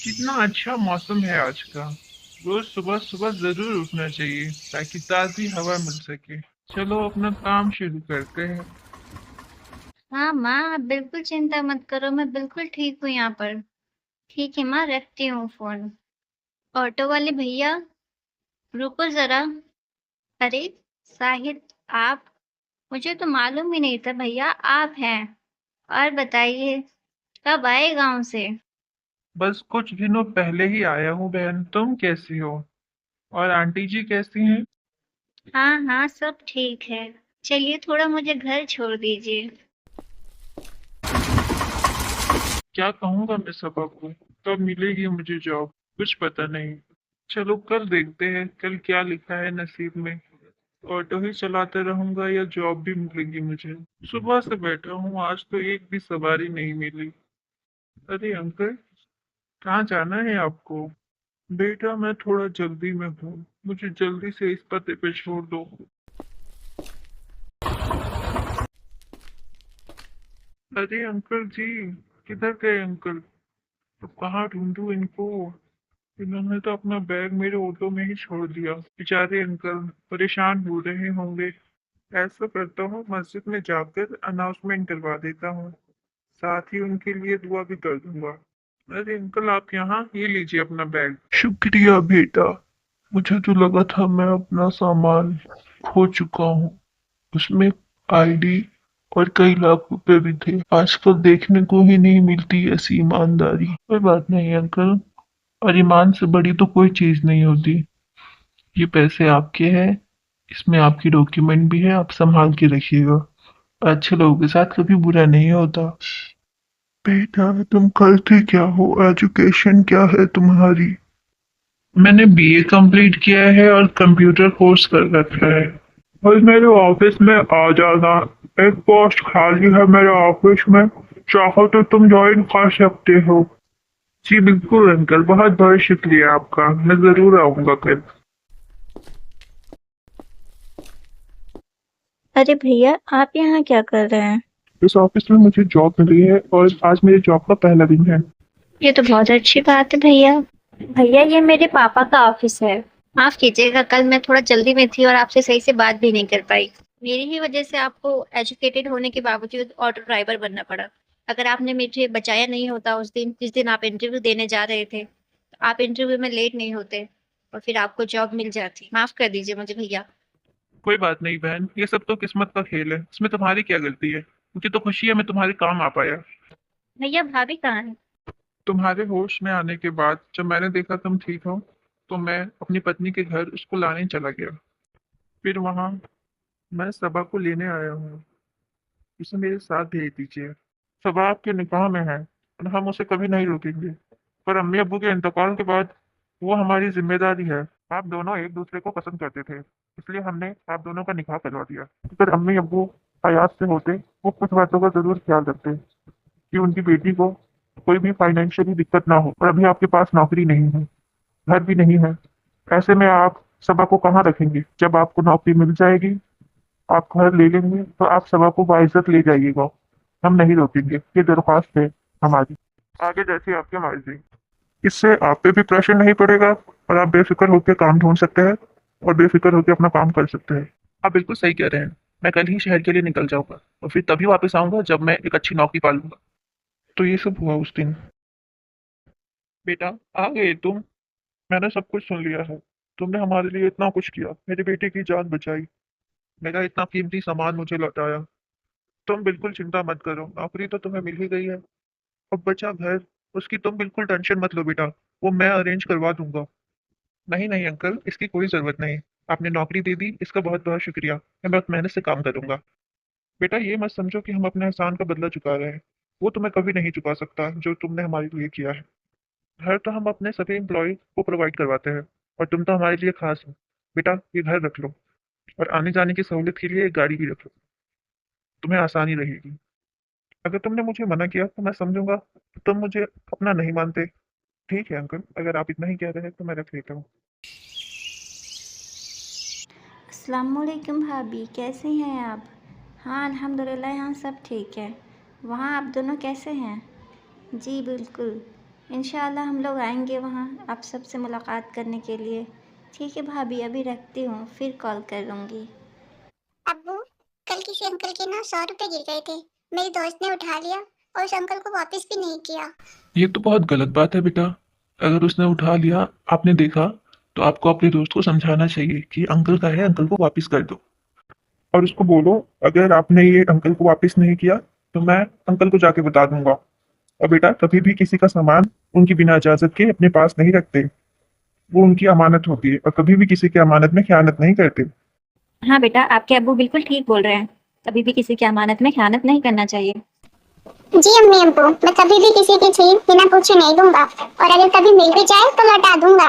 कितना अच्छा मौसम है आज का। रोज सुबह सुबह जरूर उठना चाहिए ताकि ताजी हवा मिल सके। चलो अपना काम शुरू करते हैं। हाँ माँ, आप बिल्कुल चिंता मत करो, मैं बिल्कुल ठीक हूँ यहाँ पर। ठीक है माँ, रखती हूँ फोन। ऑटो वाले भैया, रुको जरा। अरे साहिद, आप? मुझे तो मालूम ही नहीं था भैया आप हैं। और बताइए, कब आए गांव से? बस कुछ दिनों पहले ही आया हूँ बहन। तुम कैसी हो? और आंटी जी कैसी हैं? हाँ हाँ, सब ठीक है। चलिए थोड़ा मुझे घर छोड़ दीजिए। क्या कहूँगा मैं सबा को? कब मिलेगी मुझे जॉब? कुछ पता नहीं। चलो कल देखते हैं, कल क्या लिखा है नसीब में। ऑटो ही चलाते रहूंगा या जॉब भी मिलेगी मुझे। सुबह से बैठा हूँ, आज तो एक भी सवारी नहीं मिली। अरे अंकल, कहाँ जाना है आपको? बेटा मैं थोड़ा जल्दी में हूँ, मुझे जल्दी से इस पते पे छोड़ दो। अरे अंकल जी, किधर गए अंकल? तो कहाँ ढूंढूं इनको? इन्होंने तो अपना बैग मेरे ऑटो में ही छोड़ दिया। बेचारे अंकल परेशान हो रहे होंगे। ऐसा करता हूँ, मस्जिद में जाकर अनाउंसमेंट करवा देता हूँ। साथ ही उनके लिए दुआ भी कर दूंगा। अरे अंकल, आप यहाँ, ये लीजिए अपना बैग। शुक्रिया बेटा। मुझे तो लगा था मैं अपना सामान खो चुका हूँ। उसमें आईडी और कई लाख रुपए भी थे। आजकल देखने को ही नहीं मिलती ऐसी ईमानदारी। कोई बात नहीं अंकल, और ईमान से बड़ी तो कोई चीज नहीं होती। ये पैसे आपके हैं, इसमें आपकी डॉक्यूमेंट भी है, आप संभाल के रखिएगा। अच्छे लोगों के साथ कभी बुरा नहीं होता। बेटा तुम करते क्या हो? एजुकेशन क्या है तुम्हारी? मैंने बीए कंप्लीट किया है और कंप्यूटर कोर्स कर रखा है। और मेरे ऑफिस में आ जाना। एक पोस्ट खाली है मेरे ऑफिस में, चाहो तो तुम ज्वाइन कर सकते हो। जी बिल्कुल अंकल, बहुत बहुत शुक्रिया आपका, मैं जरूर आऊंगा कल। अरे भैया, आप यहाँ क्या कर रहे हैं? इस ऑफिस में मुझे जॉब मिली है और आज मेरी जॉब का पहला दिन है। ये तो बहुत अच्छी बात है भैया। भैया, ये मेरे पापा का ऑफिस है। माफ कीजिएगा, कल मैं थोड़ा जल्दी में थी और आपसे सही से बात भी नहीं कर पाई। मेरी ही वजह से आपको एजुकेटेड होने के बावजूद ऑटो ड्राइवर बनना पड़ा। अगर आपने मुझे बचाया नहीं होता उस दिन, जिस दिन आप इंटरव्यू देने जा रहे थे, तो आप इंटरव्यू में लेट नहीं होते और फिर आपको जॉब मिल जाती। माफ कर दीजिए मुझे भैया। कोई बात नहीं बहन, ये सब तो किस्मत का खेल है, इसमें तुम्हारी क्या गलती है? मुझे तो खुशी है मैं तुम्हारे काम आ पाया। भैया, भाभी कहाँ है? तुम्हारे होश में आने के बाद जब मैंने देखा तुम ठीक हो, तो मैं अपनी पत्नी के घर उसको लाने चला गया। फिर वहां मैं सबा को लेने आया हूँ। उसे मेरे साथ भेज दीजिए। सबा आपके निकाह में है और हम उसे कभी नहीं रोकेंगे। पर अम्मी अब्बू के इंतकाल के बाद वो हमारी जिम्मेदारी है। आप दोनों एक दूसरे को पसंद करते थे, इसलिए हमने आप दोनों का निकाह करवा दिया। अगर अम्मी अब्बू हयात से होते, वो कुछ बातों का जरूर ख्याल रखते कि उनकी बेटी को कोई भी फाइनेंशियली दिक्कत ना हो। और अभी आपके पास नौकरी नहीं है, घर भी नहीं है। ऐसे में आप सबा को कहाँ रखेंगे? जब आपको नौकरी मिल जाएगी, आप घर ले लेंगे, तो आप सबा को बाइज्जत ले जाइएगा। हम नहीं रोकेंगे, ये दरख्वास्त है हमारी। आगे जैसी आपकी मर्जी। इससे आप पे भी प्रेशर नहीं पड़ेगा और आप बेफिक्र होकर काम ढूंढ सकते हैं और बेफिक्र होकर अपना काम कर सकते हैं। आप बिल्कुल सही कह रहे हैं। मैं कल ही शहर के लिए निकल जाऊंगा और फिर तभी वापस आऊंगा जब मैं एक अच्छी नौकरी पा लूंगा। तो ये सब हुआ उस दिन। बेटा, आ गए तुम। मैंने सब कुछ सुन लिया है। तुमने हमारे लिए इतना कुछ किया, मेरे बेटे की जान बचाई, मेरा इतना कीमती सामान मुझे लौटाया। तुम बिल्कुल चिंता मत करो, नौकरी तो तुम्हें मिल ही गई है। अब बचा घर, उसकी तुम बिल्कुल टेंशन मत लो बेटा। वो मैं अरेंज करवा दूंगा। नहीं नहीं अंकल, इसकी कोई जरूरत नहीं। आपने नौकरी दे दी, इसका बहुत बहुत शुक्रिया। मैं बहुत मेहनत से काम करूंगा। बेटा ये मत समझो कि हम अपने एहसान का बदला चुका रहे हैं। वो तो मैं कभी नहीं चुका सकता जो तुमने हमारे लिए किया है। घर तो हम अपने सभी एम्प्लॉय को प्रोवाइड करवाते हैं, और तुम तो हमारे लिए खास हो। बेटा ये घर रख लो, और आने जाने की सहूलियत के लिए एक गाड़ी भी रख लो। तुम्हें आसानी रहेगी। अगर तुमने मुझे मना किया तो मैं समझूंगा कि तुम मुझे अपना नहीं मानते। ठीक है अंकल, अगर आप इतना ही कह रहे हैं तो मैं रख लेता हूँ। अस्सलामुअलैकुम भाभी, कैसे हैं आप? हाँ अल्हम्दुलिल्लाह, यहाँ सब ठीक है। वहाँ आप दोनों कैसे हैं? जी बिल्कुल। इंशाल्लाह हम लोग आएंगे वहाँ आप सबसे मुलाकात करने के लिए। ठीक है भाभी, अभी रखती हूँ, फिर कॉल करूँगी। अब्बू, कल किसी अंकल के ना 100 रुपए गिर गए थे। मेरी दोस्त ने उठा लिया और उस अंकल को वापस भी नहीं किया। ये तो बहुत गलत बात है बेटा। अगर उसने उठा लिया, आपने देखा, तो आपको अपने दोस्त को समझाना चाहिए कि अंकल का है, अंकल को वापस कर दो। और उसको बोलो, अगर आपने ये अंकल को वापस नहीं किया तो मैं अंकल को जाके बता दूंगा। और बेटा, कभी भी किसी का सामान उनकी बिना इजाजत के अपने पास नहीं रखते। वो उनकी अमानत होती है और कभी भी किसी की अमानत में खयानत नहीं करते। हाँ बेटा, आपके अब्बू बिल्कुल ठीक बोल रहे हैं। कभी भी किसी की अमानत में खयानत नहीं करना चाहिए। जी अम्मी अब्बू, मैं कभी भी किसी की चीज बिना पूछे नहीं दूंगा और अगर कभी मिल भी जाए तो लौटा दूंगा।